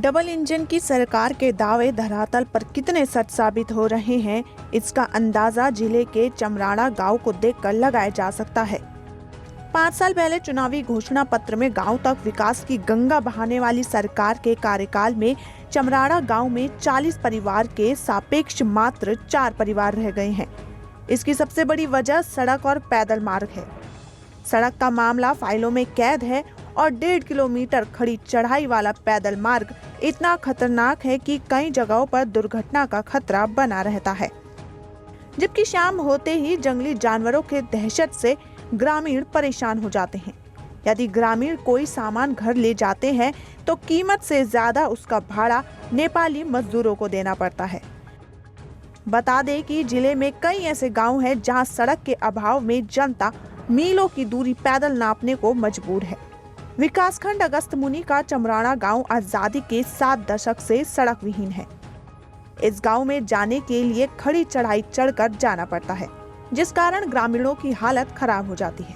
Double engine की सरकार के दावे धरातल पर कितने सच साबित हो रहे हैं, इसका अंदाजा जिले के चमराड़ा गांव को देखकर लगाया जा सकता है। 5 साल पहले चुनावी घोषणा पत्र में गांव तक विकास की गंगा बहाने वाली सरकार के कार्यकाल में चमराड़ा गांव में 40 परिवार के सापेक्ष मात्र 4 परिवार रह गए हैं। इसकी सबसे बड़ी वजह सड़क और पैदल मार्ग है। सड़क का मामला फाइलों में कैद है और 1.5 किलोमीटर खड़ी चढ़ाई वाला पैदल मार्ग इतना खतरनाक है कि कई जगहों पर दुर्घटना का खतरा बना रहता है। जबकि शाम होते ही जंगली जानवरों के दहशत से ग्रामीण परेशान हो जाते हैं। यदि ग्रामीण कोई सामान घर ले जाते हैं तो कीमत से ज्यादा उसका भाड़ा नेपाली मजदूरों को देना पड़ता है। बता दें कि जिले में कई ऐसे गांव हैं जहां सड़क के अभाव में जनता मीलों की दूरी पैदल नापने को मजबूर है। विकासखंड अगस्त मुनि का चमराड़ा गांव आजादी के 7 दशक से सड़क विहीन है। इस गांव में जाने के लिए खड़ी चढ़ाई चढ़कर जाना पड़ता है, जिस कारण ग्रामीणों की हालत खराब हो जाती है।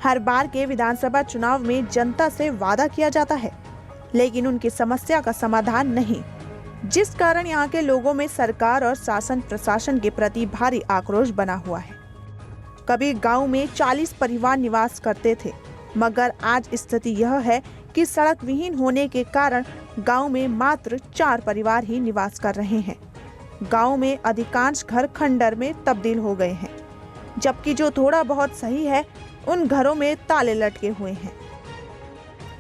हर बार के विधानसभा चुनाव में जनता से वादा किया जाता है, लेकिन उनकी समस्या का समाधान नहीं, जिस कारण यहाँ के लोगों में सरकार और शासन प्रशासन के प्रति भारी आक्रोश बना हुआ है। कभी गांव में 40 परिवार निवास करते थे, मगर आज स्थिति यह है कि सड़क विहीन होने के कारण गांव में मात्र 4 परिवार ही निवास कर रहे हैं। गांव में अधिकांश घर खंडर में तब्दील हो गए हैं, जबकि जो थोड़ा बहुत सही है उन घरों में ताले लटके हुए हैं।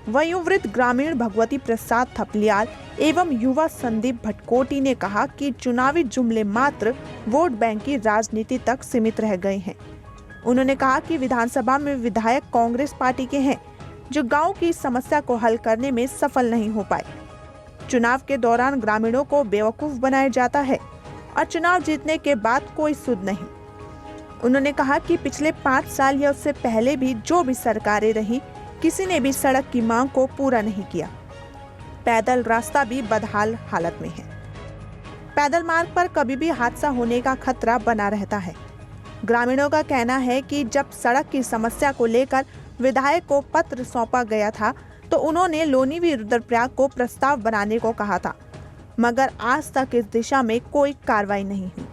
वयोवृद्ध ग्रामीण भगवती प्रसाद थपलियाल एवं युवा संदीप भटकोटी ने कहा कि चुनावी जुमले मात्र वोट बैंक की राजनीति तक सीमित रह गए हैं। उन्होंने कहा कि विधानसभा में विधायक कांग्रेस पार्टी के हैं, जो गांव की समस्या को हल करने में सफल नहीं हो पाए। चुनाव के दौरान ग्रामीणों को बेवकूफ बनाया जाता है और चुनाव जीतने के बाद कोई सुध नहीं। उन्होंने कहा कि पिछले 5 साल या उससे पहले भी जो भी सरकारें रही, किसी ने भी सड़क की मांग को पूरा नहीं किया। पैदल रास्ता भी बदहाल हालत में है। पैदल मार्ग पर कभी भी हादसा होने का खतरा बना रहता है। ग्रामीणों का कहना है कि जब सड़क की समस्या को लेकर विधायक को पत्र सौंपा गया था तो उन्होंने लोनीवी रुद्रप्रयाग को प्रस्ताव बनाने को कहा था, मगर आज तक इस दिशा में कोई कार्रवाई नहीं हुई।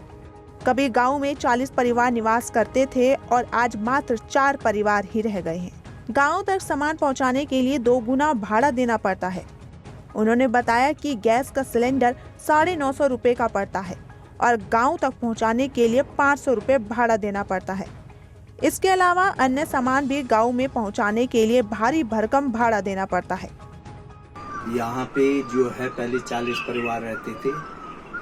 कभी गांव में 40 परिवार निवास करते थे और आज मात्र 4 परिवार ही रह गए हैं। गांव तक सामान पहुंचाने के लिए 2 गुना भाड़ा देना पड़ता है। उन्होंने बताया कि गैस का सिलेंडर 950 रुपए का पड़ता है और गांव तक पहुंचाने के लिए 500 रुपए भाड़ा देना पड़ता है। इसके अलावा अन्य सामान भी गांव में पहुंचाने के लिए भारी भरकम भाड़ा देना पड़ता है। यहाँ पे जो है पहले 40 परिवार रहते थे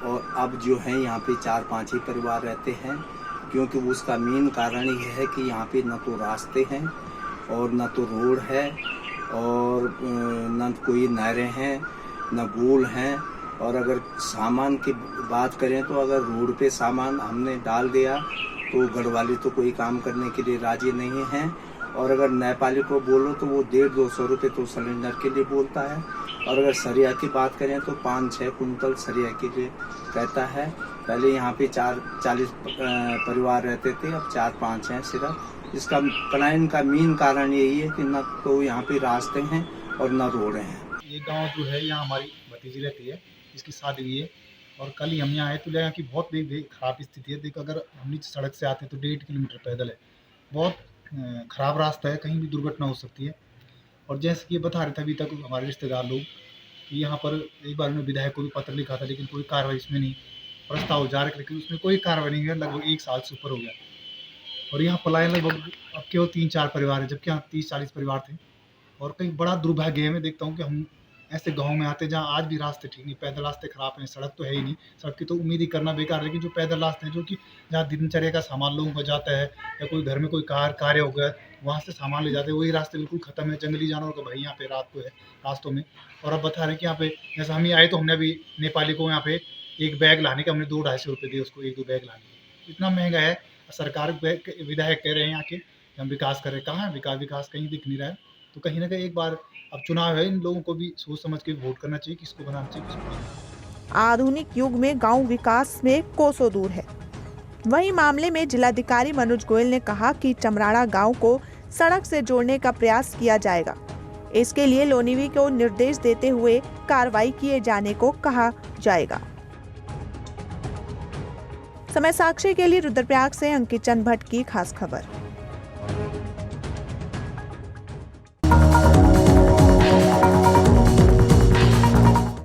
और अब जो है यहाँ पे 4-5 ही परिवार रहते हैं, क्योंकि उसका मेन कारण ये है कि यहाँ पे न तो रास्ते हैं और न तो रोड है और न कोई नहरें हैं, न पुल हैं। और अगर सामान की बात करें तो अगर रोड पे सामान हमने डाल दिया तो गढ़वाली तो कोई काम करने के लिए राजी नहीं है, और अगर नेपाली को बोलो तो वो 150-200 रुपये तो सिलेंडर के लिए बोलता है। और अगर सरिया की बात करें तो 5-6 कुंटल सरिया के लिए कहता है। पहले यहाँ पे 40 परिवार रहते थे, अब 4-5 हैं सिर्फ। इसका पलायन का मेन कारण यही है कि न तो यहाँ पे रास्ते हैं और न रोड हैं। ये गांव जो है यहाँ हमारी भतीजी रहती है, इसकी शादी हुई है और कल ही हम यहाँ आए तो यहाँ की बहुत खराब स्थिति है। देखो, अगर हम नीचे सड़क से आते तो 1.5 किलोमीटर पैदल है, बहुत खराब रास्ता है, कहीं भी दुर्घटना हो सकती है। और जैसे कि ये बता रहे थे अभी तक हमारे रिश्तेदार लोग कि यहाँ पर एक बार उन्होंने विधायक को भी पत्र लिखा था, लेकिन कोई कार्रवाई इसमें नहीं, प्रस्ताव जारी लेकिन उसमें कोई कार्रवाई नहीं है। लगभग 1 साल से ऊपर हो गया और यहाँ पलायन लगभग अब केवल 3-4 परिवार है, जबकि यहाँ 30-40 परिवार थे। और कहीं बड़ा दुर्भाग्य है, मैं देखता हूँ कि हम ऐसे गांव में आते जहाँ आज भी रास्ते ठीक नहीं, पैदल रास्ते खराब हैं, सड़क तो है ही नहीं, सड़क की तो उम्मीद ही करना बेकार है। लेकिन जो पैदल रास्ते हैं, जो कि जहाँ दिनचर्या का सामान लोगों को जाता है या कोई घर में कोई कार्य हो गया वहाँ से सामान ले जाते हैं, वही रास्ते बिल्कुल खत्म है। जंगली जानवरों का भाई यहाँ पे रात को है रास्तों में। और अब बता रहे हैं कि यहाँ पे जैसे हम ही आए तो हमने अभी नेपाली को यहाँ पे एक बैग लाने के हमने 200-250 रुपये दिए उसको, 1-2 बैग लाने। इतना महंगा है। सरकार विधायक कह रहे हैं यहाँ के हम विकास कर रहे हैं, कहाँ है विकास कहीं दिख नहीं रहा है। तो कहीं ना कहीं एक बार अब चुनाव है, इन लोगों को भी सोच समझ के वोट करना चाहिए, किसको बनाना चाहिए, किसको। आधुनिक युग में गांव विकास में कोसों दूर है। वहीं मामले में जिलाधिकारी मनोज गोयल ने कहा कि चमराड़ा गांव को सड़क से जोड़ने का प्रयास किया जाएगा। इसके लिए लोनिवी को निर्देश देते हुए कार्रवाई किए जाने को कहा जाएगा। समय साक्षी के लिए रुद्रप्रयाग से अंकित चंद भट्ट की खास खबर।